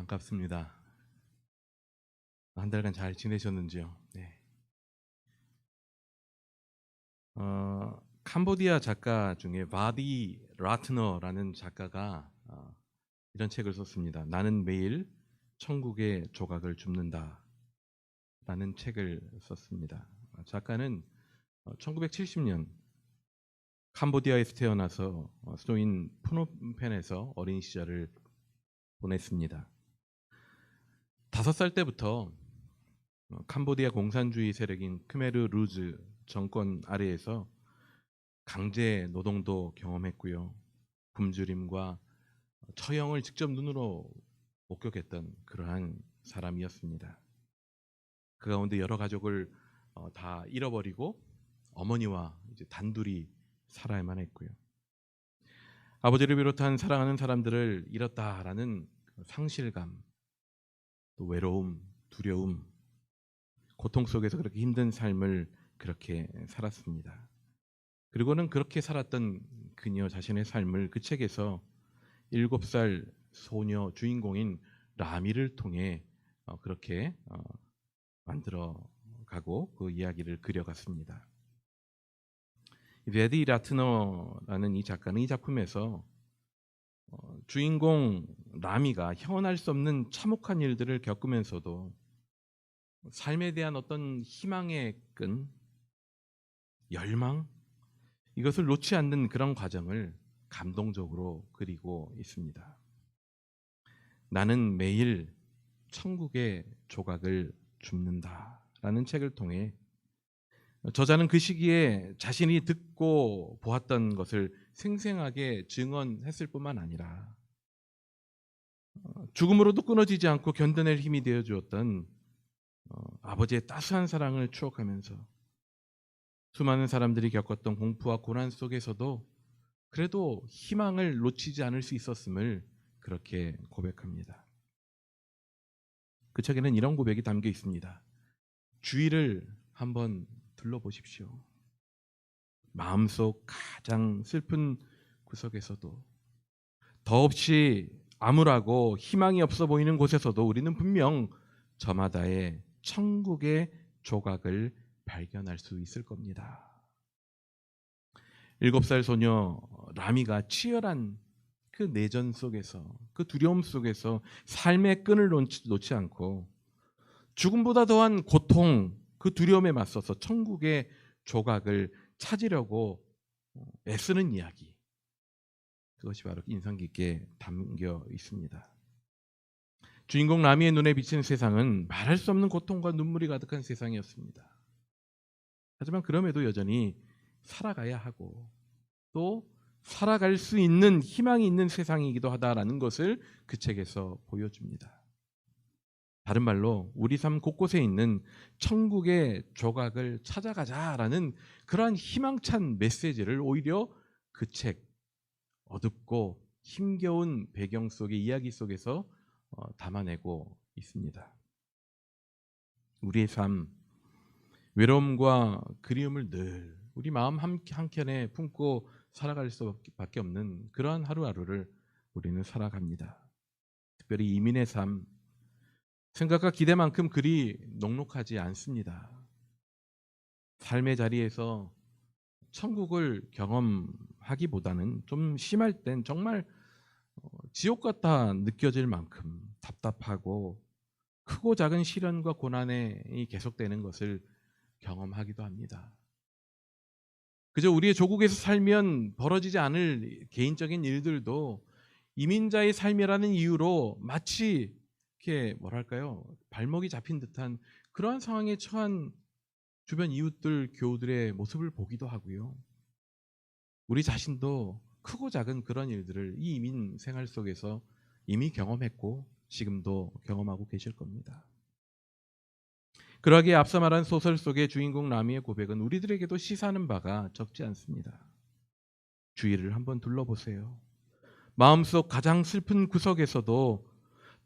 반갑습니다. 한 달간 잘 지내셨는지요? 네. 캄보디아 작가 중에 바디 라트너라는 작가가 이런 책을 썼습니다. 나는 매일 천국의 조각을 줍는다 라는 책을 썼습니다. 작가는 1970년 캄보디아에서 태어나서 수도인 프놈펜에서 어린 시절을 보냈습니다. 5살 때부터 캄보디아 공산주의 세력인 크메르 루즈 정권 아래에서 강제 노동도 경험했고요. 굶주림과 처형을 직접 눈으로 목격했던 그러한 사람이었습니다. 그 가운데 여러 가족을 다 잃어버리고 어머니와 이제 단둘이 살아야만 했고요. 아버지를 비롯한 사랑하는 사람들을 잃었다라는 상실감, 또 외로움, 두려움, 고통 속에서 그렇게 힘든 삶을 그렇게 살았습니다. 그리고는 그렇게 살았던 그녀 자신의 삶을 그 책에서 7살 소녀 주인공인 라미를 통해 그렇게 만들어가고 그 이야기를 그려갔습니다. 베디 라트너라는 이 작가는 이 작품에서 주인공 라미가 형언할 수 없는 참혹한 일들을 겪으면서도 삶에 대한 어떤 희망의 끈, 열망, 이것을 놓지 않는 그런 과정을 감동적으로 그리고 있습니다. 나는 매일 천국의 조각을 줍는다라는 책을 통해 저자는 그 시기에 자신이 듣고 보았던 것을 생생하게 증언했을 뿐만 아니라 죽음으로도 끊어지지 않고 견뎌낼 힘이 되어 주었던 아버지의 따스한 사랑을 추억하면서 수많은 사람들이 겪었던 공포와 고난 속에서도 그래도 희망을 놓치지 않을 수 있었음을 그렇게 고백합니다. 그 책에는 이런 고백이 담겨 있습니다. 주위를 한번 둘러보십시오. 마음속 가장 슬픈 구석에서도 더없이 암울하고 희망이 없어 보이는 곳에서도 우리는 분명 저마다의 천국의 조각을 발견할 수 있을 겁니다. 7살 소녀 라미가 치열한 그 내전 속에서, 그 두려움 속에서 삶의 끈을 놓지 않고 죽음보다 더한 고통, 그 두려움에 맞서서 천국의 조각을 찾으려고 애쓰는 이야기, 그것이 바로 인상 깊게 담겨 있습니다. 주인공 라미의 눈에 비친 세상은 말할 수 없는 고통과 눈물이 가득한 세상이었습니다. 하지만 그럼에도 여전히 살아가야 하고 또 살아갈 수 있는 희망이 있는 세상이기도 하다라는 것을 그 책에서 보여줍니다. 다른 말로 우리 삶 곳곳에 있는 천국의 조각을 찾아가자라는 그러한 희망찬 메시지를 오히려 그 책, 어둡고 힘겨운 배경 속의 이야기 속에서 담아내고 있습니다. 우리의 삶, 외로움과 그리움을 늘 우리 마음 한켠에 품고 살아갈 수밖에 없는 그러한 하루하루를 우리는 살아갑니다. 특별히 이민의 삶, 생각과 기대만큼 그리 녹록하지 않습니다. 삶의 자리에서 천국을 경험하기보다는 좀 심할 땐 정말 지옥 같아 느껴질 만큼 답답하고 크고 작은 시련과 고난이 계속되는 것을 경험하기도 합니다. 그저 우리의 조국에서 살면 벌어지지 않을 개인적인 일들도 이민자의 삶이라는 이유로 마치 이렇게 뭐랄까요, 발목이 잡힌 듯한 그러한 상황에 처한 주변 이웃들, 교우들의 모습을 보기도 하고요. 우리 자신도 크고 작은 그런 일들을 이 이민 생활 속에서 이미 경험했고 지금도 경험하고 계실 겁니다. 그러기에 앞서 말한 소설 속의 주인공 라미의 고백은 우리들에게도 시사하는 바가 적지 않습니다. 주위를 한번 둘러보세요. 마음속 가장 슬픈 구석에서도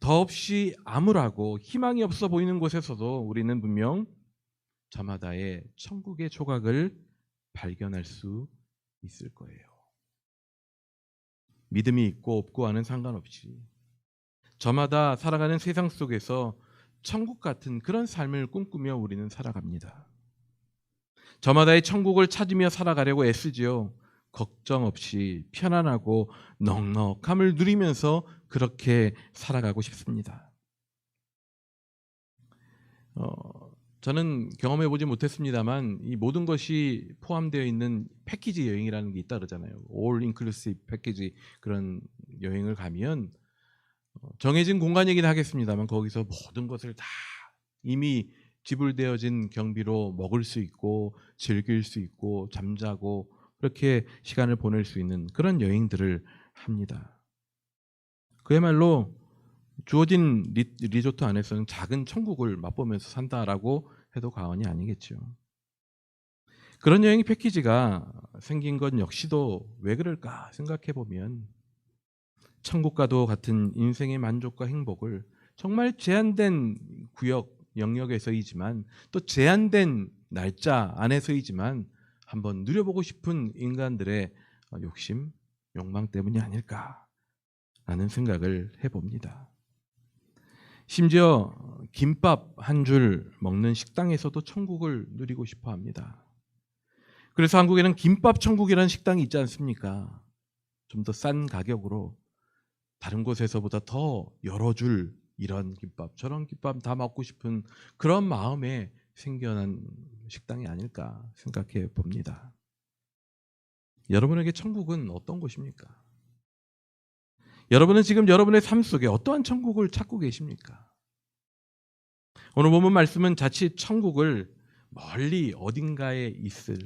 더없이 암울하고 희망이 없어 보이는 곳에서도 우리는 분명 저마다의 천국의 조각을 발견할 수 있을 거예요. 믿음이 있고 없고와는 상관없이 저마다 살아가는 세상 속에서 천국 같은 그런 삶을 꿈꾸며 우리는 살아갑니다. 저마다의 천국을 찾으며 살아가려고 애쓰지요. 걱정 없이 편안하고 넉넉함을 누리면서 그렇게 살아가고 싶습니다. 저는 경험해보지 못했습니다만 이 모든 것이 포함되어 있는 패키지 여행이라는 게 있다 그러잖아요. 올 인클루시브 패키지, 그런 여행을 가면 정해진 공간이긴 하겠습니다만 거기서 모든 것을 다 이미 지불되어진 경비로 먹을 수 있고 즐길 수 있고 잠자고 그렇게 시간을 보낼 수 있는 그런 여행들을 합니다. 그야말로 주어진 리조트 안에서는 작은 천국을 맛보면서 산다라고 해도 과언이 아니겠죠. 그런 여행 패키지가 생긴 건 역시도 왜 그럴까 생각해 보면 천국과도 같은 인생의 만족과 행복을 정말 제한된 구역 영역에서이지만 또 제한된 날짜 안에서이지만 한번 누려보고 싶은 인간들의 욕심, 욕망 때문이 아닐까라는 생각을 해봅니다. 심지어 김밥 한 줄 먹는 식당에서도 천국을 누리고 싶어 합니다. 그래서 한국에는 김밥 천국이라는 식당이 있지 않습니까? 좀 더 싼 가격으로 다른 곳에서보다 더 여러 줄 이런 김밥 저런 김밥 다 먹고 싶은 그런 마음에 생겨난 식당이 아닐까 생각해 봅니다. 여러분에게 천국은 어떤 곳입니까? 여러분은 지금 여러분의 삶 속에 어떠한 천국을 찾고 계십니까? 오늘 본문 말씀은 자칫 천국을 멀리 어딘가에 있을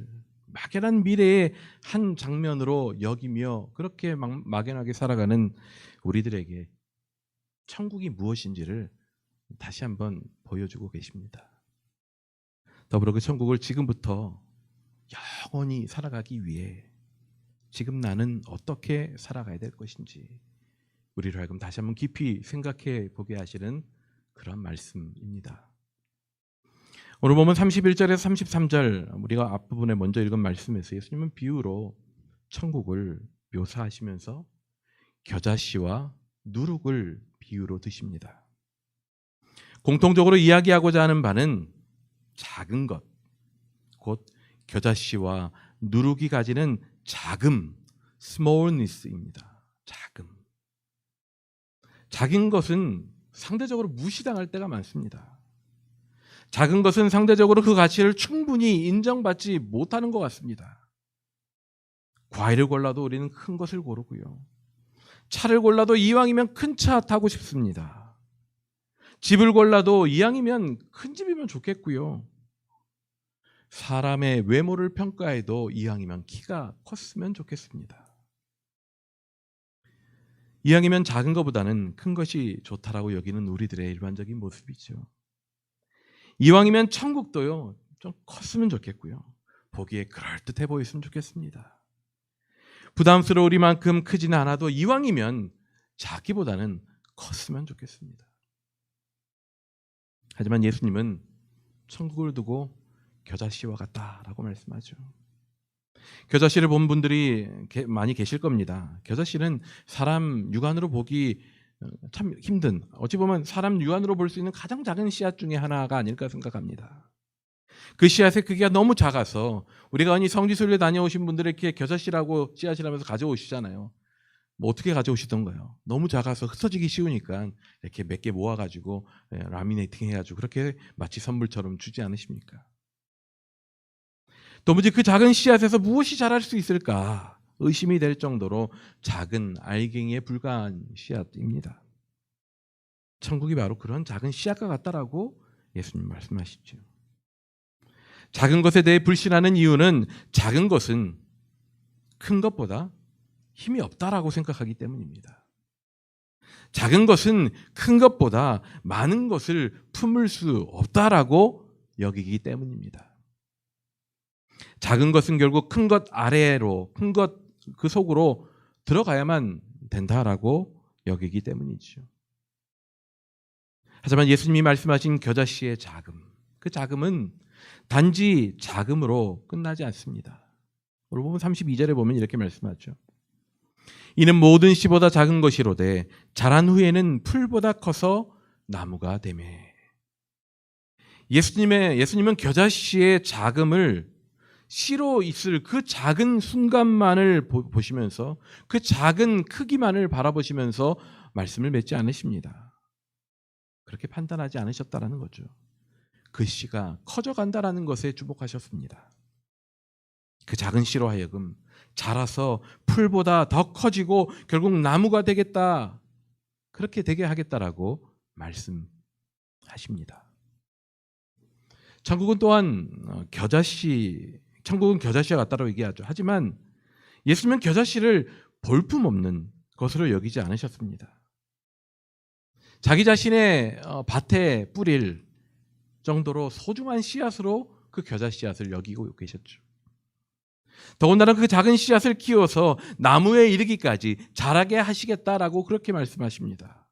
막연한 미래의 한 장면으로 여기며 그렇게 막연하게 살아가는 우리들에게 천국이 무엇인지를 다시 한번 보여주고 계십니다. 더불어 그 천국을 지금부터 영원히 살아가기 위해 지금 나는 어떻게 살아가야 될 것인지 우리를 하여금 다시 한번 깊이 생각해 보게 하시는 그런 말씀입니다. 오늘 보면 31절에서 33절 우리가 앞부분에 먼저 읽은 말씀에서 예수님은 비유로 천국을 묘사하시면서 겨자씨와 누룩을 비유로 드십니다. 공통적으로 이야기하고자 하는 바는 작은 것, 곧 겨자씨와 누룩이 가지는 자금, smallness입니다. 작은 것은 상대적으로 무시당할 때가 많습니다. 작은 것은 상대적으로 그 가치를 충분히 인정받지 못하는 것 같습니다. 과일을 골라도 우리는 큰 것을 고르고요. 차를 골라도 이왕이면 큰 차 타고 싶습니다. 집을 골라도 이왕이면 큰 집이면 좋겠고요. 사람의 외모를 평가해도 이왕이면 키가 컸으면 좋겠습니다. 이왕이면 작은 것보다는 큰 것이 좋다라고 여기는 우리들의 일반적인 모습이죠. 이왕이면 천국도요 좀 컸으면 좋겠고요. 보기에 그럴듯해 보였으면 좋겠습니다. 부담스러우리만큼 크지는 않아도 이왕이면 작기보다는 컸으면 좋겠습니다. 하지만 예수님은 천국을 두고 겨자씨와 같다라고 말씀하죠. 겨자씨를 본 분들이 많이 계실 겁니다. 겨자씨는 사람 육안으로 보기 참 힘든, 어찌 보면 사람 육안으로 볼 수 있는 가장 작은 씨앗 중에 하나가 아닐까 생각합니다. 그 씨앗의 크기가 너무 작아서 우리가 아니 성지순례 다녀오신 분들이 이렇게 겨자씨라고 씨앗이라면서 가져오시잖아요. 뭐 어떻게 가져오시던가요? 너무 작아서 흩어지기 쉬우니까 이렇게 몇 개 모아가지고 라미네이팅 해가지고 그렇게 마치 선물처럼 주지 않으십니까? 도무지 그 작은 씨앗에서 무엇이 자랄 수 있을까 의심이 될 정도로 작은 알갱이에 불과한 씨앗입니다. 천국이 바로 그런 작은 씨앗과 같다라고 예수님 말씀하시죠. 작은 것에 대해 불신하는 이유는 작은 것은 큰 것보다 힘이 없다라고 생각하기 때문입니다. 작은 것은 큰 것보다 많은 것을 품을 수 없다라고 여기기 때문입니다. 작은 것은 결국 큰 것 아래로, 큰 것 그 속으로 들어가야만 된다라고 여기기 때문이죠. 하지만 예수님이 말씀하신 겨자씨의 자금, 그 자금은 단지 자금으로 끝나지 않습니다. 오늘 보면 32절에 보면 이렇게 말씀하죠. 이는 모든 씨보다 작은 것이로되 자란 후에는 풀보다 커서 나무가 되매. 예수님은 겨자씨의 작음을 씨로 있을 그 작은 순간만을 보시면서 그 작은 크기만을 바라보시면서 말씀을 맺지 않으십니다. 그렇게 판단하지 않으셨다라는 거죠. 그 씨가 커져간다라는 것에 주목하셨습니다. 그 작은 씨로 하여금 자라서 풀보다 더 커지고 결국 나무가 되겠다. 그렇게 되게 하겠다라고 말씀하십니다. 천국은 또한 천국은 겨자씨와 같다고 얘기하죠. 하지만 예수님은 겨자씨를 볼품없는 것으로 여기지 않으셨습니다. 자기 자신의 밭에 뿌릴 정도로 소중한 씨앗으로 그 겨자 씨앗을 여기고 계셨죠. 더군다나 그 작은 씨앗을 키워서 나무에 이르기까지 자라게 하시겠다라고 그렇게 말씀하십니다.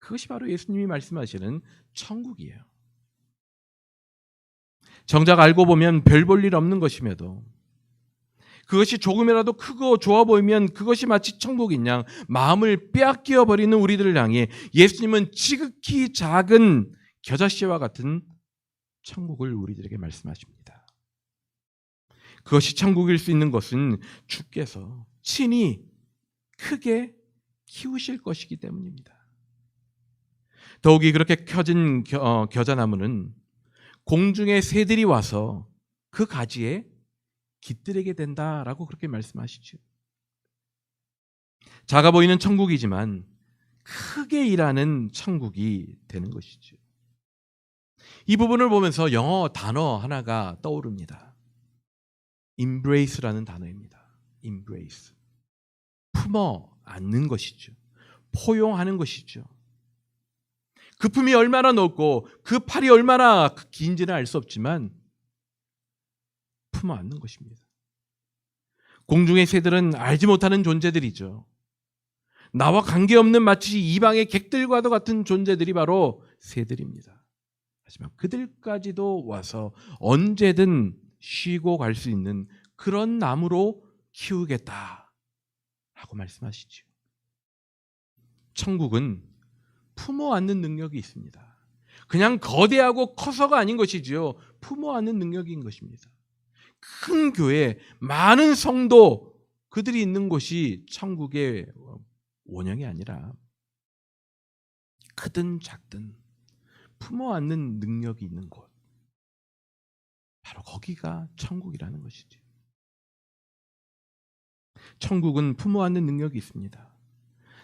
그것이 바로 예수님이 말씀하시는 천국이에요. 정작 알고 보면 별 볼 일 없는 것임에도 그것이 조금이라도 크고 좋아 보이면 그것이 마치 천국인 양 마음을 빼앗겨 버리는 우리들을 향해 예수님은 지극히 작은 겨자씨와 같은 천국을 우리들에게 말씀하십니다. 그것이 천국일 수 있는 것은 주께서 친히 크게 키우실 것이기 때문입니다. 더욱이 그렇게 켜진 겨자나무는 공중의 새들이 와서 그 가지에 깃들게 된다라고 그렇게 말씀하시죠. 작아 보이는 천국이지만 크게 일하는 천국이 되는 것이죠. 이 부분을 보면서 영어 단어 하나가 떠오릅니다. embrace라는 단어입니다. embrace. 품어 안는 것이죠. 포용하는 것이죠. 그 품이 얼마나 넓고 그 팔이 얼마나 긴지는 알 수 없지만 품어 안는 것입니다. 공중의 새들은 알지 못하는 존재들이죠. 나와 관계없는 마치 이방의 객들과도 같은 존재들이 바로 새들입니다. 하지만 그들까지도 와서 언제든 쉬고 갈 수 있는 그런 나무로 키우겠다라고 말씀하시죠. 천국은 품어 안는 능력이 있습니다. 그냥 거대하고 커서가 아닌 것이지요. 품어 안는 능력인 것입니다. 큰 교회, 많은 성도 그들이 있는 곳이 천국의 원형이 아니라 크든 작든 품어 안는 능력이 있는 곳, 바로 거기가 천국이라는 것이죠. 천국은 품어 안는 능력이 있습니다.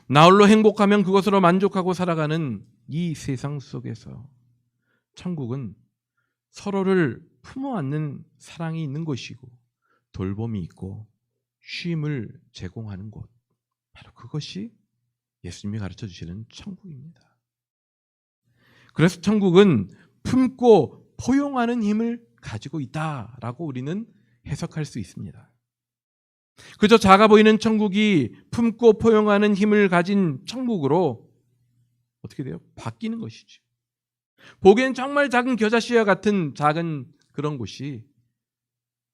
나홀로 행복하면 그것으로 만족하고 살아가는 이 세상 속에서 천국은 서로를 품어 안는 사랑이 있는 것이고 돌봄이 있고 쉼을 제공하는 곳, 바로 그것이 예수님이 가르쳐 주시는 천국입니다. 그래서 천국은 품고 포용하는 힘을 가지고 있다라고 우리는 해석할 수 있습니다. 그저 작아 보이는 천국이 품고 포용하는 힘을 가진 천국으로 어떻게 돼요? 바뀌는 것이죠. 보기엔 정말 작은 겨자씨와 같은 작은 그런 곳이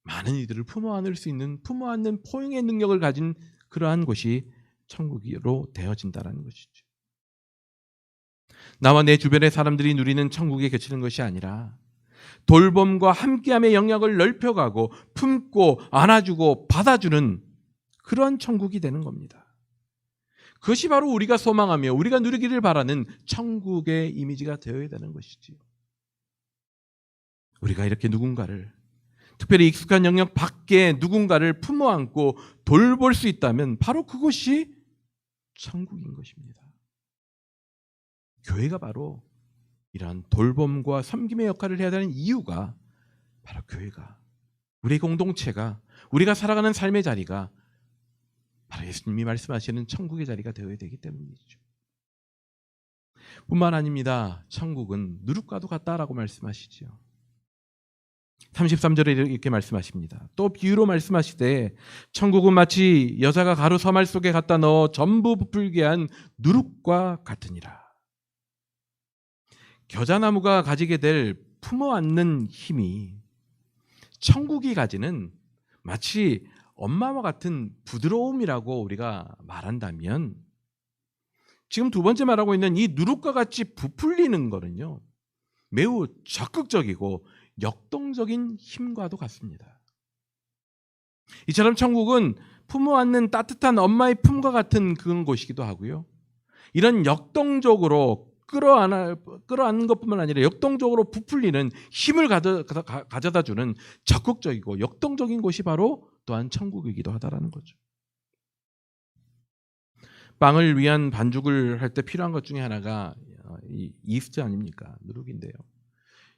많은 이들을 품어 안을 수 있는 품어 안는 포용의 능력을 가진 그러한 곳이 천국으로 되어진다는 것이죠. 나와 내 주변의 사람들이 누리는 천국에 그치는 것이 아니라 돌봄과 함께함의 영역을 넓혀가고 품고 안아주고 받아주는 그런 천국이 되는 겁니다. 그것이 바로 우리가 소망하며 우리가 누리기를 바라는 천국의 이미지가 되어야 되는 것이지요. 우리가 이렇게 누군가를, 특별히 익숙한 영역 밖에 누군가를 품어 안고 돌볼 수 있다면 바로 그것이 천국인 것입니다. 교회가 바로 이러한 돌봄과 섬김의 역할을 해야 되는 이유가 바로 교회가, 우리 공동체가, 우리가 살아가는 삶의 자리가 바로 예수님이 말씀하시는 천국의 자리가 되어야 되기 때문이죠. 뿐만 아닙니다. 천국은 누룩과도 같다라고 말씀하시죠. 33절에 이렇게 말씀하십니다. 또 비유로 말씀하시되 천국은 마치 여자가 가루 서말 속에 갖다 넣어 전부 부풀게 한 누룩과 같으니라. 겨자나무가 가지게 될 품어 안는 힘이 천국이 가지는 마치 엄마와 같은 부드러움이라고 우리가 말한다면 지금 두 번째 말하고 있는 이 누룩과 같이 부풀리는 거는요, 매우 적극적이고 역동적인 힘과도 같습니다. 이처럼 천국은 품어 안는 따뜻한 엄마의 품과 같은 그런 곳이기도 하고요. 이런 역동적으로 끌어안는 것뿐만 아니라 역동적으로 부풀리는 힘을 가져다 주는 적극적이고 역동적인 곳이 바로 또한 천국이기도 하다라는 거죠. 빵을 위한 반죽을 할 때 필요한 것 중에 하나가 이 이스트 아닙니까? 누룩인데요.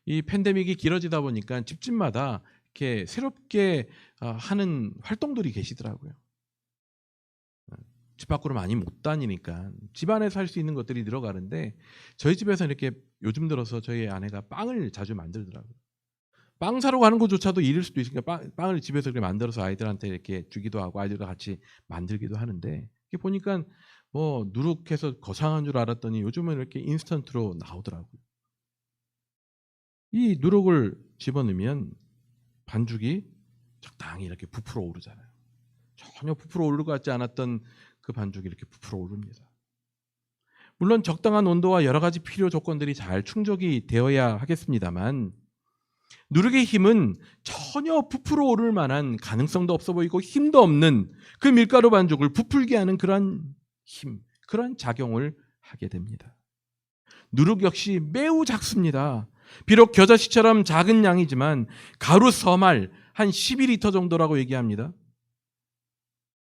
이 팬데믹이 길어지다 보니까 집집마다 이렇게 새롭게 하는 활동들이 계시더라고요. 집 밖으로 많이 못 다니니까 집 안에서 할 수 있는 것들이 늘어가는데 저희 집에서 이렇게 요즘 들어서 저희 아내가 빵을 자주 만들더라고요. 빵 사러 가는 것조차도 일일 수도 있으니까 빵을 집에서 이렇게 만들어서 아이들한테 이렇게 주기도 하고 아이들과 같이 만들기도 하는데 이렇게 보니까 뭐 누룩해서 거창한 줄 알았더니 요즘은 이렇게 인스턴트로 나오더라고요. 이 누룩을 집어넣으면 반죽이 적당히 이렇게 부풀어 오르잖아요. 전혀 부풀어 오를 것 같지 않았던 그 반죽이 이렇게 부풀어 오릅니다. 물론 적당한 온도와 여러 가지 필요 조건들이 잘 충족이 되어야 하겠습니다만 누룩의 힘은 전혀 부풀어 오를 만한 가능성도 없어 보이고 힘도 없는 그 밀가루 반죽을 부풀게 하는 그런 힘, 그런 작용을 하게 됩니다. 누룩 역시 매우 작습니다. 비록 겨자씨처럼 작은 양이지만 가루 서말 한 12리터 정도라고 얘기합니다.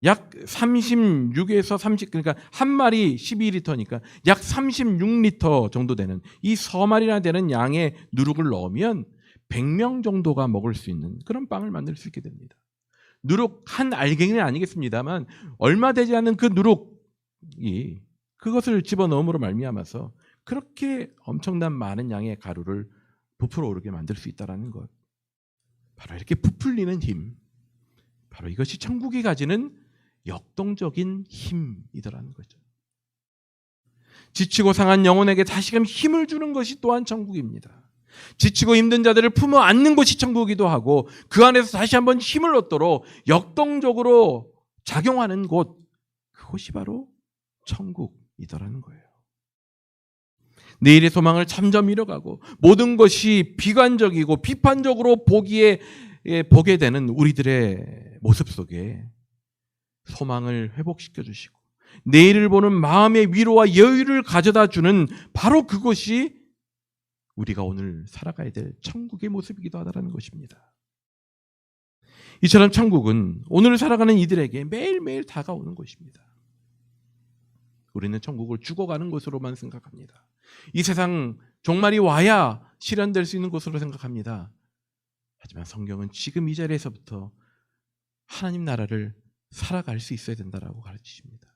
약 36에서 30, 그러니까 한 마리 12리터니까 약 36리터 정도 되는 이 서말이나 되는 양의 누룩을 넣으면 100명 정도가 먹을 수 있는 그런 빵을 만들 수 있게 됩니다. 누룩 한 알갱이는 아니겠습니다만 얼마 되지 않는 그 누룩이 그것을 집어넣음으로 말미암아서 그렇게 엄청난 많은 양의 가루를 부풀어 오르게 만들 수 있다는 것. 바로 이렇게 부풀리는 힘. 바로 이것이 천국이 가지는 역동적인 힘이더라는 거죠. 지치고 상한 영혼에게 다시금 힘을 주는 것이 또한 천국입니다. 지치고 힘든 자들을 품어 안는 것이 천국이기도 하고 그 안에서 다시 한번 힘을 얻도록 역동적으로 작용하는 곳, 그것이 바로 천국이더라는 거예요. 내일의 소망을 점점 잃어가고 모든 것이 비관적이고 비판적으로 보게 되는 우리들의 모습 속에 소망을 회복시켜 주시고 내일을 보는 마음의 위로와 여유를 가져다 주는 바로 그것이 우리가 오늘 살아가야 될 천국의 모습이기도 하다는 것입니다. 이처럼 천국은 오늘 살아가는 이들에게 매일매일 다가오는 것입니다. 우리는 천국을 죽어가는 곳으로만 생각합니다. 이 세상 종말이 와야 실현될 수 있는 곳으로 생각합니다. 하지만 성경은 지금 이 자리에서부터 하나님 나라를 살아갈 수 있어야 된다라고 가르치십니다.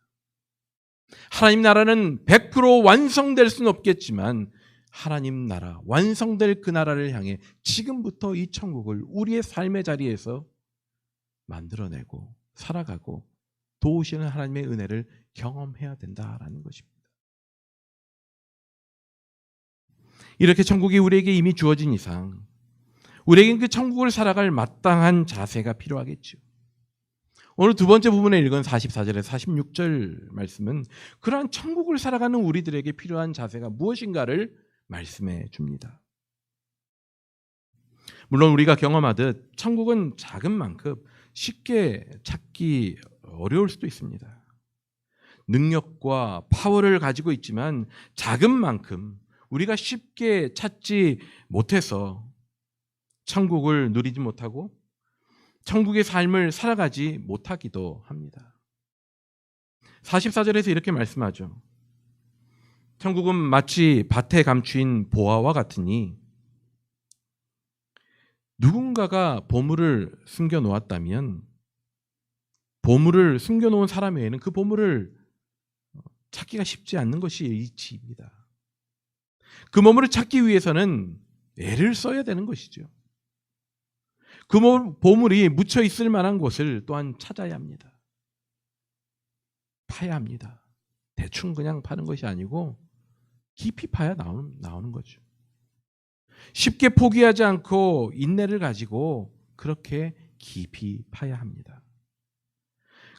하나님 나라는 100% 완성될 수는 없겠지만 하나님 나라, 완성될 그 나라를 향해 지금부터 이 천국을 우리의 삶의 자리에서 만들어내고 살아가고 도우시는 하나님의 은혜를 경험해야 된다라는 것입니다. 이렇게 천국이 우리에게 이미 주어진 이상 우리에게는 그 천국을 살아갈 마땅한 자세가 필요하겠죠. 오늘 두 번째 부분에 읽은 44절에서 46절 말씀은 그러한 천국을 살아가는 우리들에게 필요한 자세가 무엇인가를 말씀해 줍니다. 물론 우리가 경험하듯 천국은 작은 만큼 쉽게 찾기 어려울 수도 있습니다. 능력과 파워를 가지고 있지만 작은 만큼 우리가 쉽게 찾지 못해서 천국을 누리지 못하고 천국의 삶을 살아가지 못하기도 합니다. 44절에서 이렇게 말씀하죠. 천국은 마치 밭에 감추인 보화와 같으니 누군가가 보물을 숨겨놓았다면 보물을 숨겨놓은 사람 외에는 그 보물을 찾기가 쉽지 않는 것이 이치입니다. 그 보물을 찾기 위해서는 애를 써야 되는 것이죠. 그 보물이 묻혀 있을 만한 곳을 또한 찾아야 합니다. 파야 합니다. 대충 그냥 파는 것이 아니고 깊이 파야 나오는 거죠. 쉽게 포기하지 않고 인내를 가지고 그렇게 깊이 파야 합니다.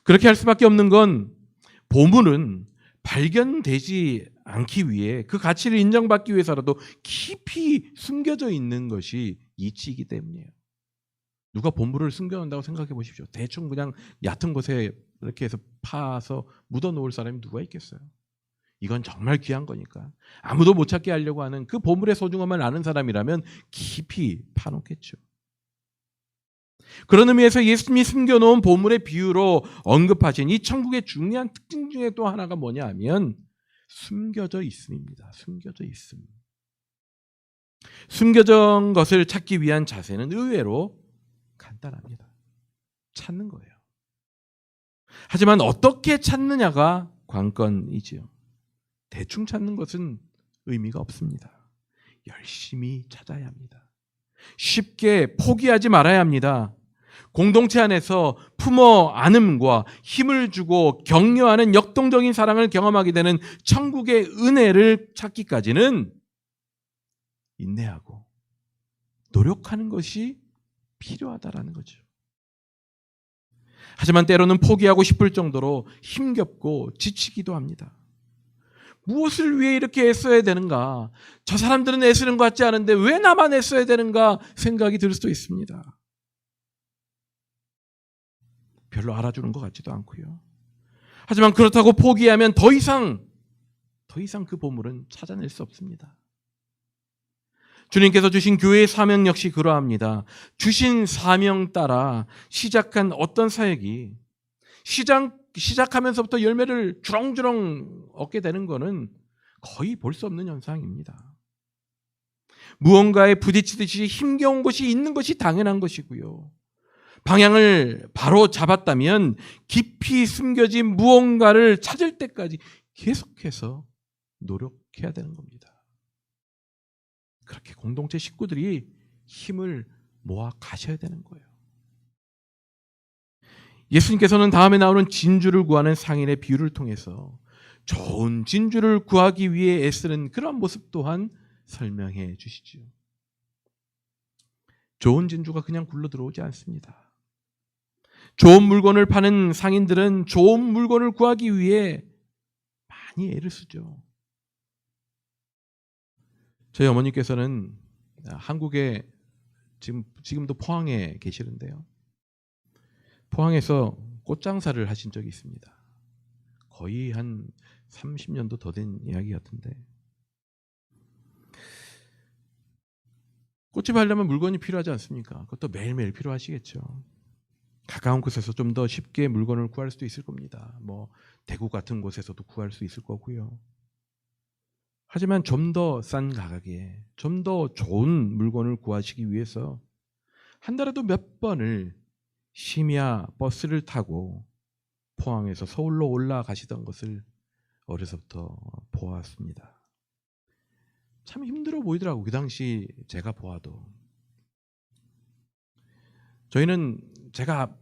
그렇게 할 수밖에 없는 건 보물은 발견되지 않기 위해 그 가치를 인정받기 위해서라도 깊이 숨겨져 있는 것이 이치이기 때문이에요. 누가 보물을 숨겨놓는다고 생각해 보십시오. 대충 그냥 얕은 곳에 이렇게 해서 파서 묻어놓을 사람이 누가 있겠어요? 이건 정말 귀한 거니까 아무도 못 찾게 하려고 하는 그 보물의 소중함을 아는 사람이라면 깊이 파놓겠죠. 그런 의미에서 예수님이 숨겨놓은 보물의 비유로 언급하신 이 천국의 중요한 특징 중에 또 하나가 뭐냐 하면 숨겨져 있음입니다. 숨겨져 있음. 숨겨진 것을 찾기 위한 자세는 의외로 간단합니다. 찾는 거예요. 하지만 어떻게 찾느냐가 관건이지요. 대충 찾는 것은 의미가 없습니다. 열심히 찾아야 합니다. 쉽게 포기하지 말아야 합니다. 공동체 안에서 품어 안음과 힘을 주고 격려하는 역동적인 사랑을 경험하게 되는 천국의 은혜를 찾기까지는 인내하고 노력하는 것이 필요하다라는 거죠. 하지만 때로는 포기하고 싶을 정도로 힘겹고 지치기도 합니다. 무엇을 위해 이렇게 애써야 되는가? 저 사람들은 애쓰는 것 같지 않은데 왜 나만 애써야 되는가 생각이 들 수도 있습니다. 별로 알아주는 것 같지도 않고요. 하지만 그렇다고 포기하면 더 이상 그 보물은 찾아낼 수 없습니다. 주님께서 주신 교회의 사명 역시 그러합니다. 주신 사명 따라 시작한 어떤 사역이 시작하면서부터 열매를 주렁주렁 얻게 되는 것은 거의 볼 수 없는 현상입니다. 무언가에 부딪히듯이 힘겨운 것이 있는 것이 당연한 것이고요. 방향을 바로 잡았다면 깊이 숨겨진 무언가를 찾을 때까지 계속해서 노력해야 되는 겁니다. 그렇게 공동체 식구들이 힘을 모아 가셔야 되는 거예요. 예수님께서는 다음에 나오는 진주를 구하는 상인의 비유를 통해서 좋은 진주를 구하기 위해 애쓰는 그런 모습 또한 설명해 주시죠. 좋은 진주가 그냥 굴러 들어오지 않습니다. 좋은 물건을 파는 상인들은 좋은 물건을 구하기 위해 많이 애를 쓰죠. 저희 어머니께서는 한국에 지금도 포항에 계시는데요. 포항에서 꽃장사를 하신 적이 있습니다. 거의 한 30년도 더 된 이야기 같은데 꽃집 하려면 물건이 필요하지 않습니까? 그것도 매일매일 필요하시겠죠. 가까운 곳에서 좀 더 쉽게 물건을 구할 수도 있을 겁니다. 뭐 대구 같은 곳에서도 구할 수 있을 거고요. 하지만 좀 더 싼 가격에 좀 더 좋은 물건을 구하시기 위해서 한 달에도 몇 번을 심야 버스를 타고 포항에서 서울로 올라가시던 것을 어려서부터 보았습니다. 참 힘들어 보이더라고요. 그 당시 제가 보아도. 저희는 제가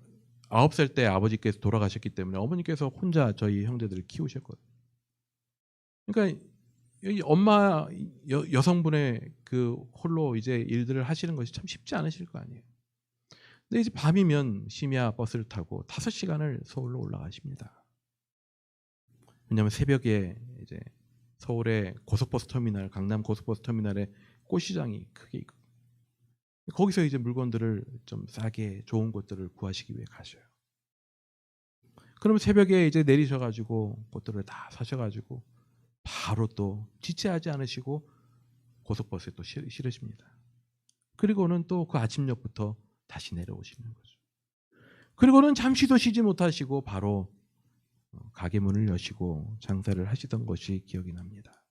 9살 때 아버지께서 돌아가셨기 때문에 어머니께서 혼자 저희 형제들을 키우셨거든요. 그러니까 여기 엄마 여성분의 그 홀로 이제 일들을 하시는 것이 참 쉽지 않으실 거 아니에요. 근데 이제 밤이면 심야 버스를 타고 5시간을 서울로 올라가십니다. 왜냐하면 새벽에 이제 서울의 고속버스 터미널, 강남 고속버스 터미널에 꽃시장이 크게 있고 거기서 이제 물건들을 좀 싸게 좋은 것들을 구하시기 위해 가셔요. 그러면 새벽에 이제 내리셔가지고 꽃들을 다 사셔가지고 바로 또 지체하지 않으시고 고속버스에 또 실으십니다. 그리고는 또 그 아침녘부터 다시 내려오시는 거죠. 그리고는 잠시도 쉬지 못하시고 바로 가게 문을 여시고 장사를 하시던 것이 기억이 납니다.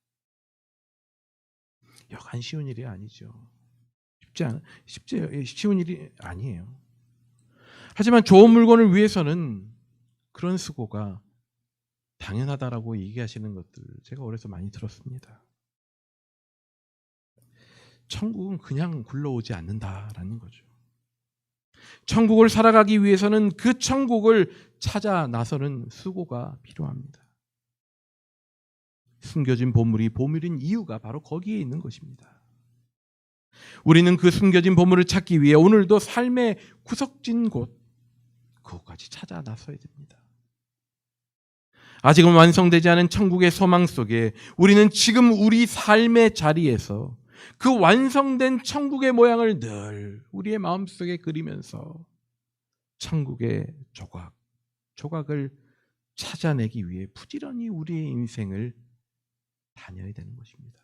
여간 쉬운 일이 아니죠. 쉬운 일이 아니에요. 하지만 좋은 물건을 위해서는 그런 수고가 당연하다라고 얘기하시는 것들 제가 어려서 많이 들었습니다. 천국은 그냥 굴러오지 않는다라는 거죠. 천국을 살아가기 위해서는 그 천국을 찾아 나서는 수고가 필요합니다. 숨겨진 보물이 보물인 이유가 바로 거기에 있는 것입니다. 우리는 그 숨겨진 보물을 찾기 위해 오늘도 삶의 구석진 곳, 그것까지 찾아 나서야 됩니다. 아직은 완성되지 않은 천국의 소망 속에 우리는 지금 우리 삶의 자리에서 그 완성된 천국의 모양을 늘 우리의 마음속에 그리면서 천국의 조각을 찾아내기 위해 부지런히 우리의 인생을 다녀야 되는 것입니다.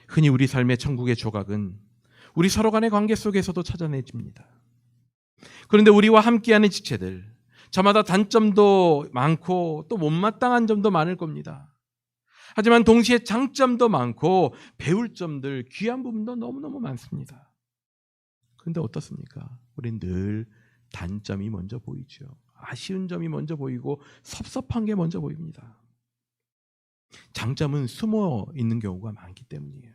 흔히 우리 삶의 천국의 조각은 우리 서로 간의 관계 속에서도 찾아내집니다. 그런데 우리와 함께하는 지체들, 저마다 단점도 많고 또 못마땅한 점도 많을 겁니다. 하지만 동시에 장점도 많고 배울 점들, 귀한 부분도 너무너무 많습니다. 그런데 어떻습니까? 우린 늘 단점이 먼저 보이죠. 아쉬운 점이 먼저 보이고 섭섭한 게 먼저 보입니다. 장점은 숨어 있는 경우가 많기 때문이에요.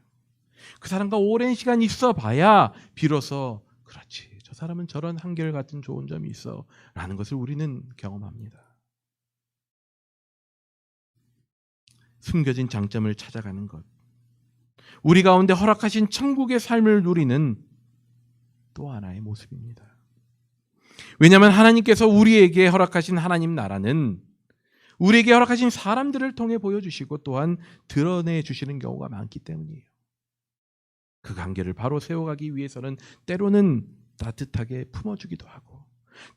그 사람과 오랜 시간 있어 봐야 비로소 그렇지, 저 사람은 저런 한결같은 좋은 점이 있어 라는 것을 우리는 경험합니다. 숨겨진 장점을 찾아가는 것, 우리 가운데 허락하신 천국의 삶을 누리는 또 하나의 모습입니다. 왜냐하면 하나님께서 우리에게 허락하신 하나님 나라는 우리에게 허락하신 사람들을 통해 보여주시고 또한 드러내 주시는 경우가 많기 때문이에요. 그 관계를 바로 세워가기 위해서는 때로는 따뜻하게 품어주기도 하고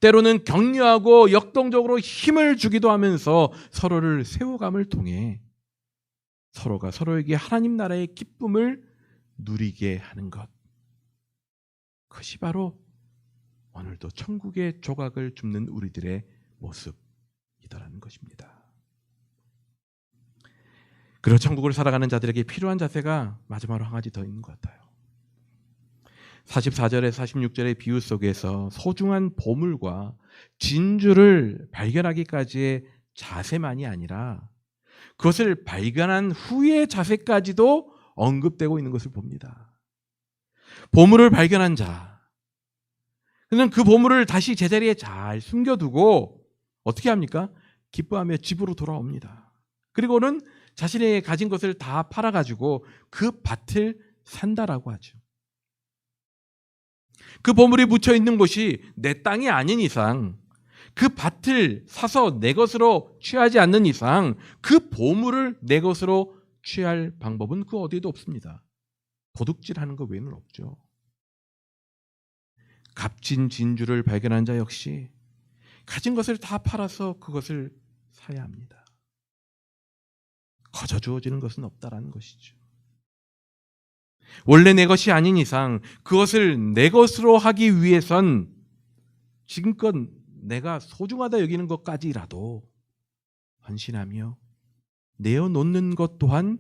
때로는 격려하고 역동적으로 힘을 주기도 하면서 서로를 세워감을 통해 서로가 서로에게 하나님 나라의 기쁨을 누리게 하는 것, 그것이 바로 오늘도 천국의 조각을 줍는 우리들의 모습이다라는 것입니다. 그리고 천국을 살아가는 자들에게 필요한 자세가 마지막으로 한 가지 더 있는 것 같아요. 44절에 46절의 비유 속에서 소중한 보물과 진주를 발견하기까지의 자세만이 아니라 그것을 발견한 후의 자세까지도 언급되고 있는 것을 봅니다. 보물을 발견한 자, 그는 그 보물을 다시 제자리에 잘 숨겨두고 어떻게 합니까? 기뻐하며 집으로 돌아옵니다. 그리고는 자신의 가진 것을 다 팔아가지고 그 밭을 산다라고 하죠. 그 보물이 묻혀 있는 곳이 내 땅이 아닌 이상, 그 밭을 사서 내 것으로 취하지 않는 이상 그 보물을 내 것으로 취할 방법은 그 어디에도 없습니다. 도둑질하는 것 외에는 없죠. 값진 진주를 발견한 자 역시 가진 것을 다 팔아서 그것을 사야 합니다. 거저 주어지는 것은 없다라는 것이죠. 원래 내 것이 아닌 이상 그것을 내 것으로 하기 위해선 지금껏 내가 소중하다 여기는 것까지라도 헌신하며 내어놓는 것 또한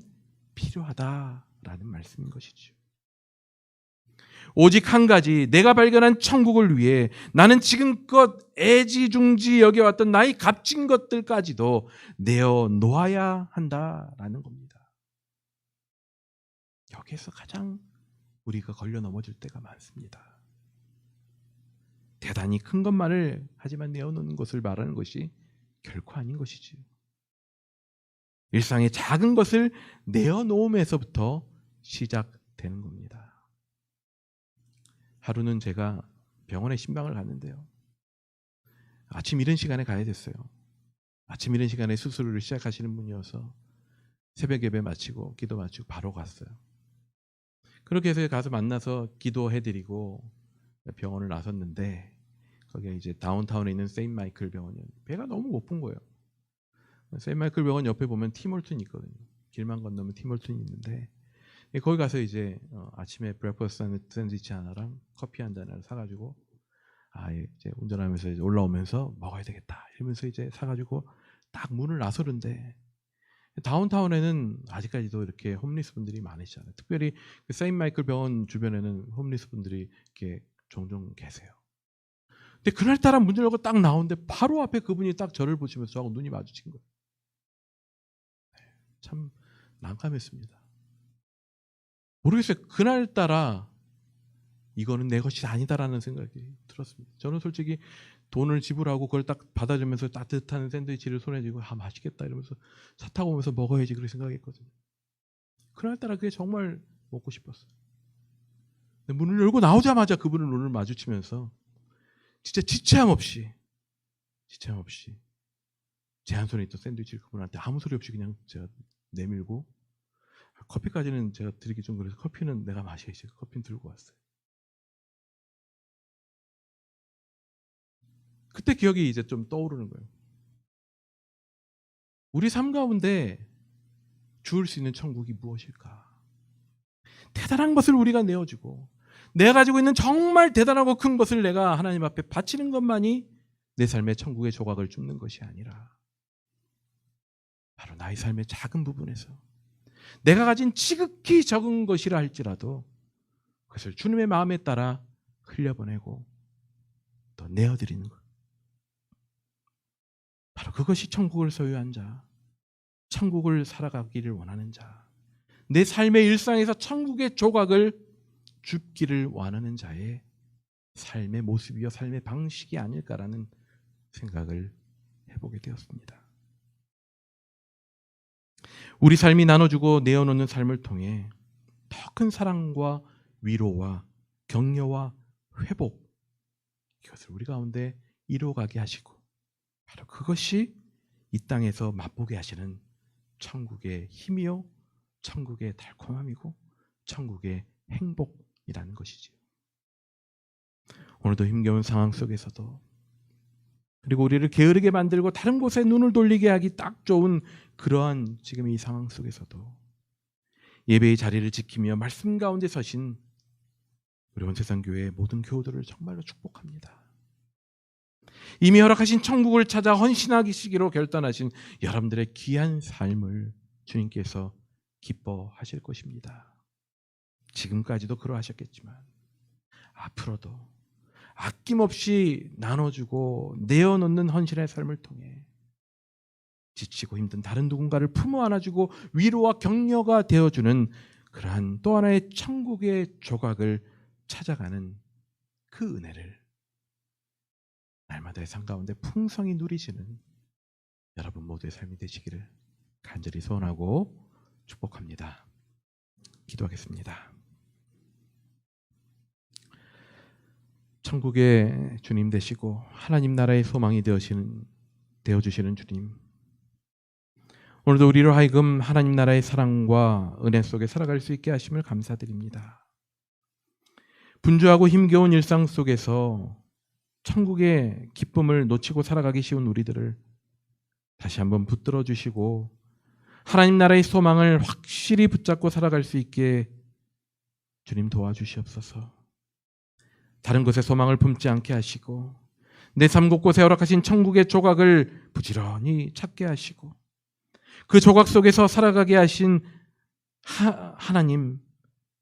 필요하다라는 말씀인 것이죠. 오직 한 가지, 내가 발견한 천국을 위해 나는 지금껏 애지중지 여겨왔던 나의 값진 것들까지도 내어놓아야 한다라는 겁니다. 여기에서 가장 우리가 걸려 넘어질 때가 많습니다. 대단히 큰 것만을 하지만 내어놓는 것을 말하는 것이 결코 아닌 것이지요. 일상의 작은 것을 내어놓음에서부터 시작되는 겁니다. 하루는 제가 병원에 신방을 갔는데요. 아침 이른 시간에 가야 됐어요. 아침 이른 시간에 수술을 시작하시는 분이어서 새벽 예배 마치고 기도 마치고 바로 갔어요. 그렇게 해서 가서 만나서 기도해드리고 병원을 나섰는데 거기에 이제 다운타운에 있는 세인트 마이클 병원이었는데 배가 너무 고픈 거예요. 세인트 마이클 병원 옆에 보면 팀홀튼이 있거든요. 길만 건너면 팀홀튼이 있는데 거기 가서 이제 아침에 브렉퍼스트 샌드위치 하나랑 커피 한 잔을 사가지고 이제 운전하면서 이제 올라오면서 먹어야 되겠다 이러면서 이제 사가지고 딱 문을 나서는데 다운타운에는 아직까지도 이렇게 홈리스 분들이 많으시잖아요. 특별히 그 세인트 마이클 병원 주변에는 홈리스 분들이 이렇게 종종 계세요. 근데 그날따라 문 열고 딱 나오는데 바로 앞에 그분이 딱 저를 보시면서 저하고 눈이 마주친 거예요. 참 난감했습니다. 모르겠어요. 그날따라 이거는 내 것이 아니다라는 생각이 들었습니다. 저는 솔직히 돈을 지불하고 그걸 딱 받아주면서 따뜻한 샌드위치를 손에 쥐고 맛있겠다 이러면서 차 타고 오면서 먹어야지 그렇게 생각했거든요. 그날따라 그게 정말 먹고 싶었어요. 근데 문을 열고 나오자마자 그분을 눈을 마주치면서 진짜 지체함 없이 지체 없이 제 한 손에 있던 샌드위치를 그분한테 아무 소리 없이 그냥 제가 내밀고, 커피까지는 제가 드리기 좀 그래서 커피는 내가 마셔야지, 커피는 들고 왔어요. 그때 기억이 이제 좀 떠오르는 거예요. 우리 삶 가운데 주울 수 있는 천국이 무엇일까? 대단한 것을 우리가 내어주고, 내가 가지고 있는 정말 대단하고 큰 것을 내가 하나님 앞에 바치는 것만이 내 삶의 천국의 조각을 줍는 것이 아니라, 바로 나의 삶의 작은 부분에서 내가 가진 지극히 적은 것이라 할지라도 그것을 주님의 마음에 따라 흘려보내고 또 내어드리는 것, 바로 그것이 천국을 소유한 자, 천국을 살아가기를 원하는 자, 내 삶의 일상에서 천국의 조각을 줍기를 원하는 자의 삶의 모습이요 삶의 방식이 아닐까라는 생각을 해보게 되었습니다. 우리 삶이 나눠주고 내어놓는 삶을 통해 더 큰 사랑과 위로와 격려와 회복, 이것을 우리 가운데 이루어가게 하시고, 바로 그것이 이 땅에서 맛보게 하시는 천국의 힘이요 천국의 달콤함이고 천국의 행복이라는 것이지요. 오늘도 힘겨운 상황 속에서도, 그리고 우리를 게으르게 만들고 다른 곳에 눈을 돌리게 하기 딱 좋은 그러한 지금 이 상황 속에서도 예배의 자리를 지키며 말씀 가운데 서신 우리 온세상교회의 모든 교우들을 정말로 축복합니다. 이미 허락하신 천국을 찾아 헌신하시기로 결단하신 여러분들의 귀한 삶을 주님께서 기뻐하실 것입니다. 지금까지도 그러하셨겠지만 앞으로도 아낌없이 나눠주고 내어놓는 헌신의 삶을 통해 지치고 힘든 다른 누군가를 품어 안아주고 위로와 격려가 되어주는 그러한 또 하나의 천국의 조각을 찾아가는 그 은혜를 날마다의 삶 가운데 풍성히 누리시는 여러분 모두의 삶이 되시기를 간절히 소원하고 축복합니다. 기도하겠습니다. 천국의 주님 되시고 하나님 나라의 소망이 되어주시는 주님, 오늘도 우리로 하여금 하나님 나라의 사랑과 은혜 속에 살아갈 수 있게 하심을 감사드립니다. 분주하고 힘겨운 일상 속에서 천국의 기쁨을 놓치고 살아가기 쉬운 우리들을 다시 한번 붙들어 주시고 하나님 나라의 소망을 확실히 붙잡고 살아갈 수 있게 주님 도와주시옵소서. 다른 곳에 소망을 품지 않게 하시고 내 삶 곳곳에 허락하신 천국의 조각을 부지런히 찾게 하시고 그 조각 속에서 살아가게 하신 하나님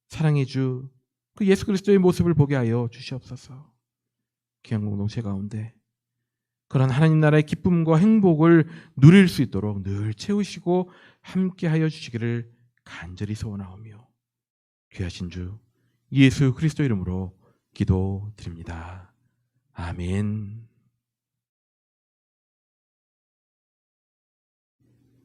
사랑의 주 그 예수 그리스도의 모습을 보게 하여 주시옵소서. 귀한 공동체 가운데 그런 하나님 나라의 기쁨과 행복을 누릴 수 있도록 늘 채우시고 함께 하여 주시기를 간절히 소원하오며 귀하신 주 예수 그리스도 이름으로 기도드립니다. 아멘.